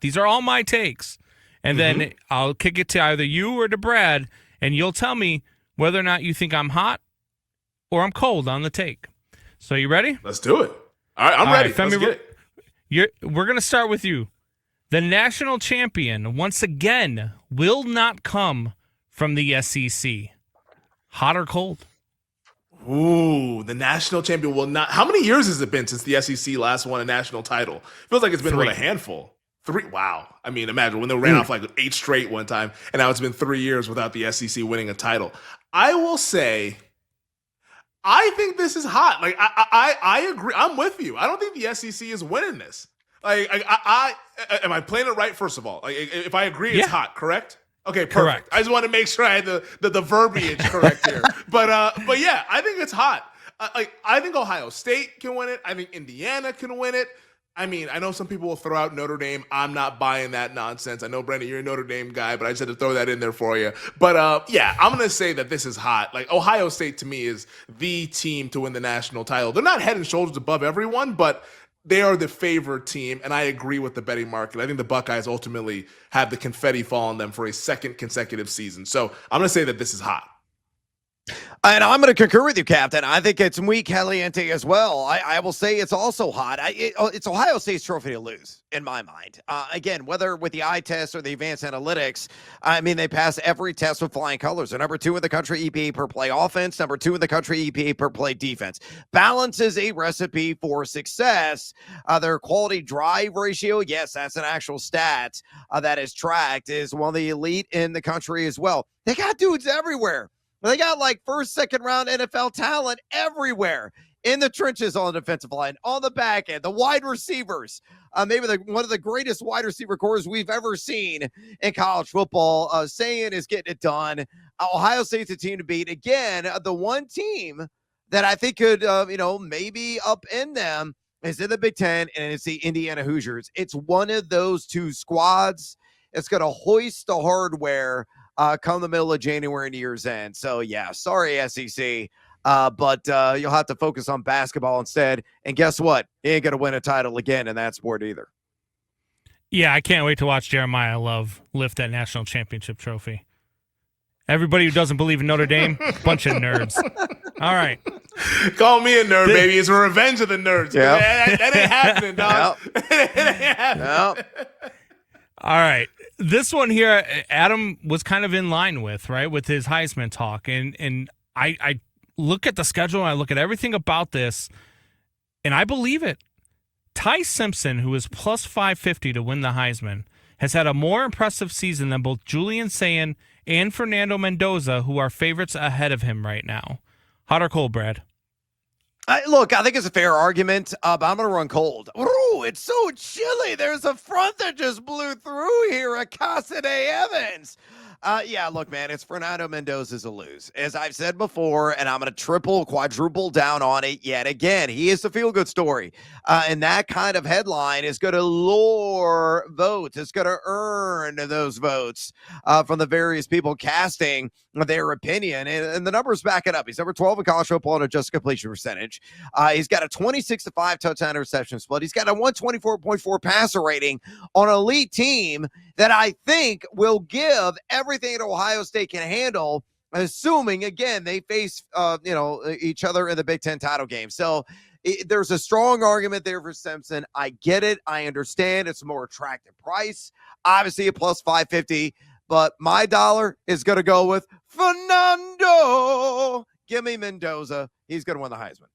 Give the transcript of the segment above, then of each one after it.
These are all my takes. And then I'll kick it to either you or to Brad, and you'll tell me whether or not you think I'm hot or I'm cold on the take. So you ready? Let's do it. All right, I'm ready. Femi, Let's get it. We're going to start with you. The national champion, once again, will not come from the SEC. Hot or cold? Ooh, the national champion will not. How many years has it been since the SEC last won a national title? Feels like it's been a handful. 3. Wow. I mean, imagine when they ran off like 8 straight one time, and now it's been 3 years without the SEC winning a title. I will say, I think this is hot. Like, I agree. I'm with you. I don't think the SEC is winning this. Like, am I playing it right? First of all, like, if I agree, it's hot. Correct? Okay, perfect. Correct. I just want to make sure I had the verbiage correct here. But yeah, I think it's hot. I think Ohio State can win it. I think Indiana can win it. I mean, I know some people will throw out Notre Dame. I'm not buying that nonsense. I know, Brandon, you're a Notre Dame guy, but I just had to throw that in there for you. But yeah, I'm going to say that this is hot. Like, Ohio State, to me, is the team to win the national title. They're not head and shoulders above everyone, but they are the favored team, and I agree with the betting market. I think the Buckeyes ultimately have the confetti fall on them for a second consecutive season. So I'm going to say that this is hot. And I'm going to concur with you, Captain. I think it's muy caliente as well. I will say it's also hot. It's Ohio State's trophy to lose, in my mind. Again, whether with the eye test or the advanced analytics, I mean, they pass every test with flying colors. They're number 2 in the country EPA per play offense, number 2 in the country EPA per play defense. Balance is a recipe for success. Their quality drive ratio, yes, that's an actual stat that is tracked, is one of the elite in the country as well. They got dudes everywhere. They got like first, second round NFL talent everywhere in the trenches on the defensive line, on the back end, the wide receivers. Maybe one of the greatest wide receiver cores we've ever seen in college football. Sayin is getting it done. Ohio State's a team to beat. Again, the one team that I think could, maybe upend them is in the Big Ten, and it's the Indiana Hoosiers. It's one of those two squads. It's going to hoist the hardware come the middle of January and year's end. So, yeah, sorry, SEC, but you'll have to focus on basketball instead. And guess what? You ain't going to win a title again in that sport either. Yeah, I can't wait to watch Jeremiyah Love lift that national championship trophy. Everybody who doesn't believe in Notre Dame, bunch of nerds. All right. Call me a nerd, baby. It's a revenge of the nerds. Yep. That ain't happening, dog. Yep. It ain't happening. Yep. All right. This one here, Adam was kind of in line with, right, with his Heisman talk. And I look at the schedule and I look at everything about this, and I believe it. Ty Simpson, who is plus 550 to win the Heisman, has had a more impressive season than both Julian Sayin and Fernando Mendoza, who are favorites ahead of him right now. Hot or cold, Brad? Look, I think it's a fair argument, but I'm going to run cold. Ooh, it's so chilly. There's a front that just blew through here at Casa de Evans. Yeah, look, man, it's Fernando Mendoza's a lose. As I've said before, and I'm going to quadruple down on it yet again. He is the feel-good story. And that kind of headline is going to lure votes. It's going to earn those votes from the various people casting their opinion. And the numbers back it up. He's number 12 in college football in adjusted completion percentage. He's got a 26-5 touchdown reception split. He's got a 124.4 passer rating on an elite team that I think will give everything that Ohio State can handle, assuming, again, they face each other in the Big Ten title game. So there's a strong argument there for Simpson. I get it. I understand it's a more attractive price. Obviously, a plus 550, but my dollar is going to go with Fernando. Give me Mendoza. He's going to win the Heisman.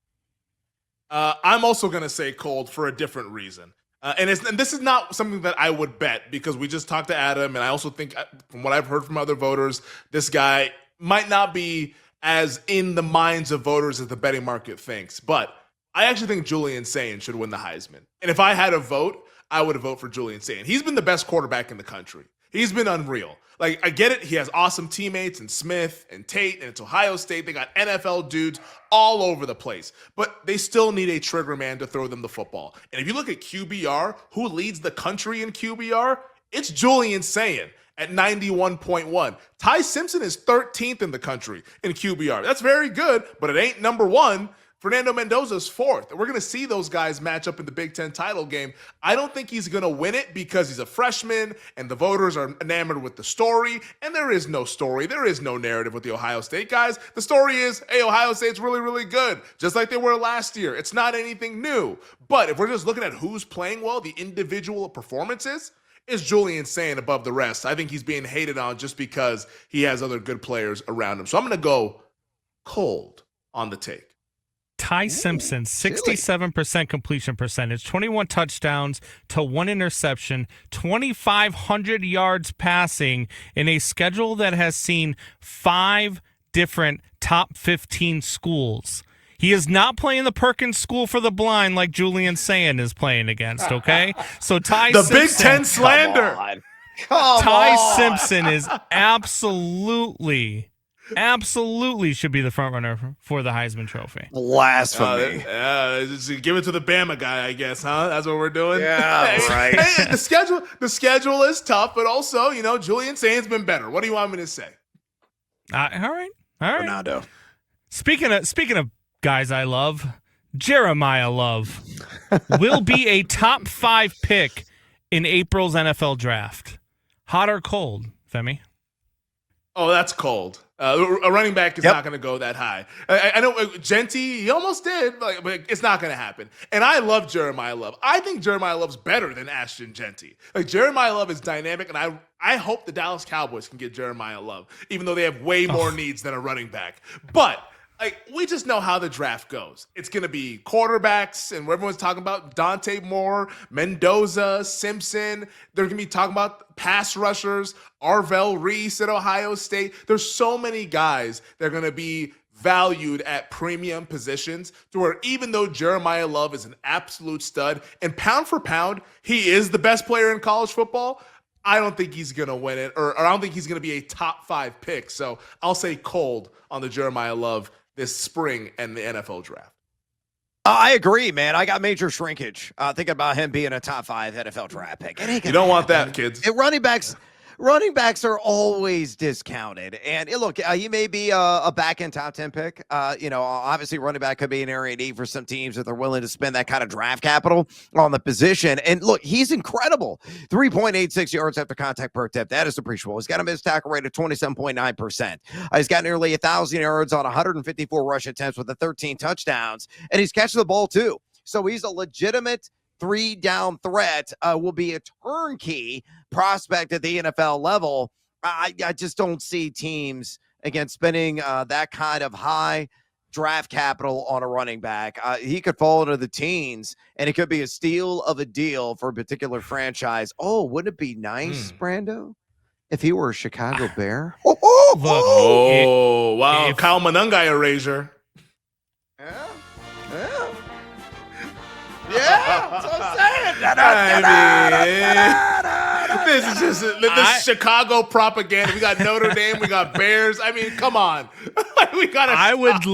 I'm also going to say cold for a different reason. And this is not something that I would bet, because we just talked to Adam, and I also think, from what I've heard from other voters, this guy might not be as in the minds of voters as the betting market thinks. But I actually think Julian Sayin should win the Heisman. And if I had a vote, I would vote for Julian Sayin. He's been the best quarterback in the country. He's been unreal. Like, I get it. He has awesome teammates and Smith and Tate, and it's Ohio State. They got NFL dudes all over the place, but they still need a trigger man to throw them the football. And if you look at QBR, who leads the country in QBR? It's Julian Sayin at 91.1. Ty Simpson is 13th in the country in QBR. That's very good, but it ain't number one. Fernando Mendoza's fourth. We're going to see those guys match up in the Big Ten title game. I don't think he's going to win it because he's a freshman and the voters are enamored with the story. And there is no story. There is no narrative with the Ohio State guys. The story is, hey, Ohio State's really, really good, just like they were last year. It's not anything new. But if we're just looking at who's playing well, the individual performances, is Julian Sayin above the rest. I think he's being hated on just because he has other good players around him. So I'm going to go cold on the take. Ty Simpson, 67% completion percentage, 21 touchdowns to 1 interception, 2,500 yards passing in a schedule that has seen 5 different top 15 schools. He is not playing the Perkins School for the Blind like Julian Sayin is playing against, okay? So Ty the Simpson, Big Ten slander. Ty Simpson is absolutely should be the front runner for the Heisman Trophy. Blasphemy. Just give it to the Bama guy, I guess, huh? That's what we're doing. Yeah, right. Hey, the schedule is tough, but also, Julian Sayin's been better. What do you want me to say? All right. Fernando. Speaking of guys I love, Jeremiyah Love will be a top 5 pick in April's NFL draft. Hot or cold, Femi? Oh, that's cold. A running back is not going to go that high. I know Genty, he almost did, but it's not going to happen. And I love Jeremiyah Love. I think Jeremiyah Love's better than Ashton Genty. Jeremiyah Love is dynamic, and I hope the Dallas Cowboys can get Jeremiyah Love, even though they have way more needs than a running back. But we just know how the draft goes. It's going to be quarterbacks, and everyone's talking about Dante Moore, Mendoza, Simpson. They're going to be talking about pass rushers, Arvell Reese at Ohio State. There's so many guys that are going to be valued at premium positions to where even though Jeremiyah Love is an absolute stud, and pound for pound, he is the best player in college football, I don't think he's going to win it, or I don't think he's going to be a top 5 pick. So I'll say cold on the Jeremiyah Love this spring and the NFL draft. I agree, man. I got major shrinkage thinking about him being a top 5 NFL draft pick. You don't want that, kids. Running backs are always discounted. And look, he may be a back-end top 10 pick. Obviously running back could be an area need for some teams if they're willing to spend that kind of draft capital on the position. And look, he's incredible. 3.86 yards after contact per attempt. That is appreciable. He's got a missed tackle rate of 27.9%. He's got nearly 1,000 yards on 154 rush attempts with 13 touchdowns. And he's catching the ball too. So he's a legitimate 3-down threat, will be a turnkey prospect at the NFL level. I just don't see teams, again, spending that kind of high draft capital on a running back. He could fall into the teens, and it could be a steal of a deal for a particular franchise. Oh, wouldn't it be nice, Brando, if he were a Chicago Bear? Wow. Kyle Monangai erasure. Yeah, that's what I'm saying. This is just this Chicago propaganda. We got Notre Dame, we got Bears. I mean, come on. We got. I would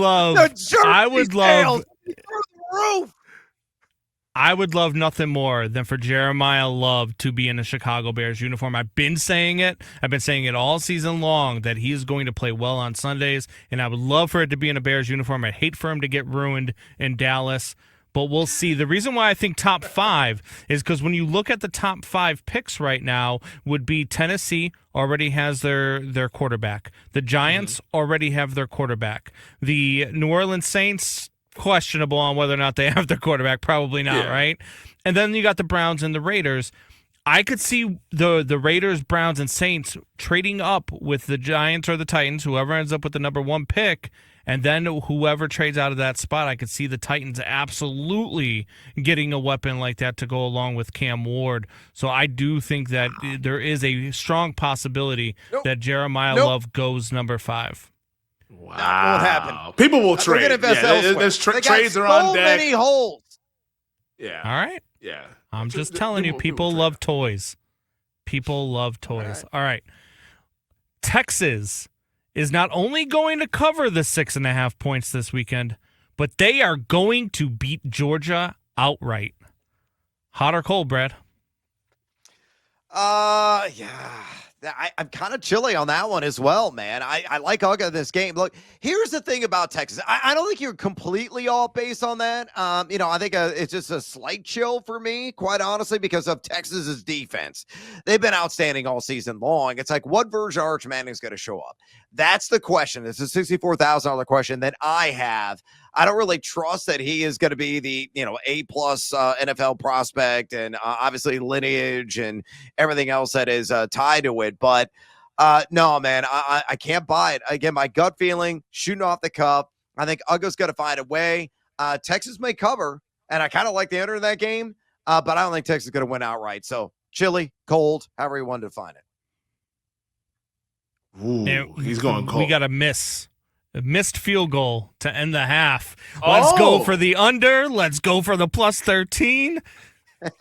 love nothing more than for Jeremiyah Love to be in a Chicago Bears uniform. I've been saying it all season long that he is going to play well on Sundays, and I would love for it to be in a Bears uniform. I'd hate for him to get ruined in Dallas. But we'll see. The reason why I think top 5 is because when you look at the top 5 picks right now would be Tennessee already has their quarterback. The Giants already have their quarterback. The New Orleans Saints, questionable on whether or not they have their quarterback. Probably not, right? And then you got the Browns and the Raiders. I could see the Raiders, Browns, and Saints trading up with the Giants or the Titans, whoever ends up with the number 1 pick, and then whoever trades out of that spot. I could see the Titans absolutely getting a weapon like that to go along with Cam Ward. So I do think that there is a strong possibility that Jeremiyah Love goes number 5. Wow. That won't happen. People will trade. There's trades are on deck. Many holes. Yeah. All right. Yeah. I'm just telling you, people love toys. People love toys. All right. Texas is not only going to cover the 6.5 points this weekend, but they are going to beat Georgia outright. Hot or cold, Brad? Yeah. I'm kind of chilly on that one as well, man. I like Uga in this game. Look, here's the thing about Texas. I don't think you're completely off base on that. I think it's just a slight chill for me, quite honestly, because of Texas's defense. They've been outstanding all season long. It's like, what version of Arch Manning's going to show up? That's the question. It's a $64,000 question that I have. I don't really trust that he is going to be the, A-plus NFL prospect and obviously lineage and everything else that is tied to it. But no, man, I can't buy it. Again, my gut feeling, shooting off the cuff. I think Uga's going to find a way. Texas may cover, and I kind of like the under in that game, but I don't think Texas is going to win outright. So chilly, cold, however you want to define it. Ooh, he's going cold. We got a missed field goal to end the half. Let's go for the under. Let's go for the plus 13.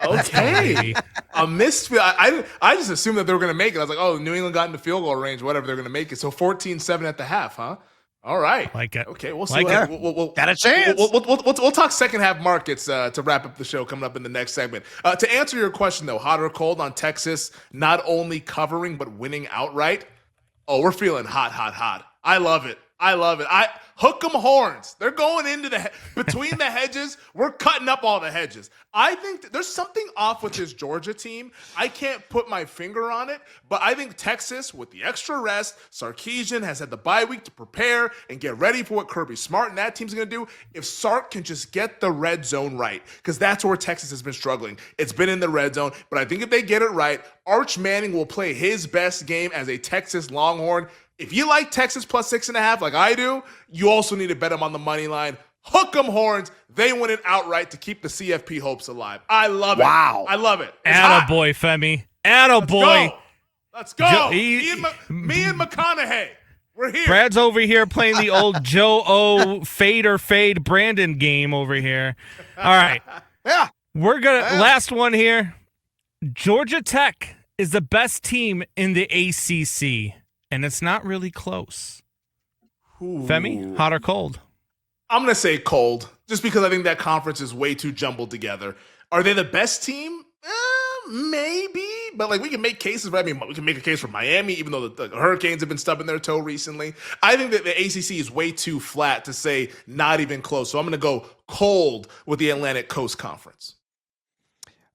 Okay. A missed field. I just assumed that they were going to make it. I was like, oh, New England got into field goal range, whatever, they're going to make it. So 14-7 at the half, huh? All right. Like it. Okay, we'll see. We'll got a chance. We'll talk second half markets to wrap up the show coming up in the next segment. To answer your question, though, hot or cold on Texas, not only covering but winning outright. Oh, we're feeling hot. I love it. Hook 'em horns. They're going into between the hedges. We're cutting up all the hedges. I think there's something off with this Georgia team. I can't put my finger on it, but I think Texas, with the extra rest, Sarkisian has had the bye week to prepare and get ready for what Kirby Smart and that team's going to do. If Sark can just get the red zone right, because that's where Texas has been struggling. It's been in the red zone, but I think if they get it right, Arch Manning will play his best game as a Texas Longhorn. If you like Texas plus 6.5 like I do, you also need to bet them on the money line. Hook 'em horns. They win it outright to keep the CFP hopes alive. I love it. Wow. I love it. Attaboy, Femi. Attaboy. Let's go. Me and McConaughey. We're here. Brad's over here playing the old Joe O fade or fade Brandon game over here. All right. Yeah. We're going to last one here. Georgia Tech is the best team in the ACC. And it's not really close. Ooh. Femi, hot or cold? I'm going to say cold, just because I think that conference is way too jumbled together. Are they the best team? Maybe. But we can make cases. We can make a case for Miami, even though the Hurricanes have been stubbing their toe recently. I think that the ACC is way too flat to say not even close. So I'm going to go cold with the Atlantic Coast Conference.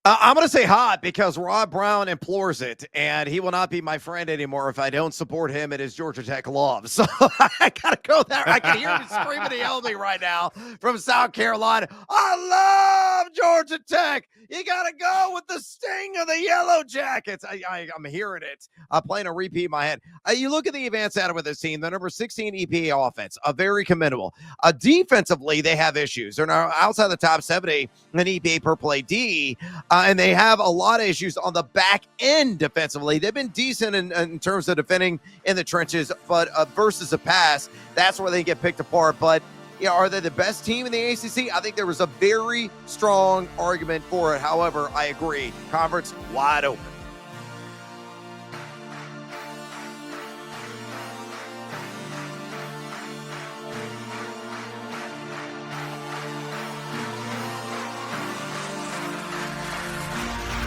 I'm going to say hot because Rob Brown implores it, and he will not be my friend anymore if I don't support him and his Georgia Tech love. So I got to go there. I can hear him screaming and yelling at me right now from South Carolina. I love Georgia Tech. You got to go with the sting of the Yellow Jackets. I'm hearing it. I'm playing a repeat in my head. You look at the advanced data with this team, the number 16 EPA offense, very commendable. Defensively, they have issues. They're now outside the top 70 in EPA per play D. And they have a lot of issues on the back end defensively. They've been decent in terms of defending in the trenches, but versus the pass, that's where they get picked apart. But are they the best team in the ACC? I think there was a very strong argument for it. However, I agree. Conference wide open.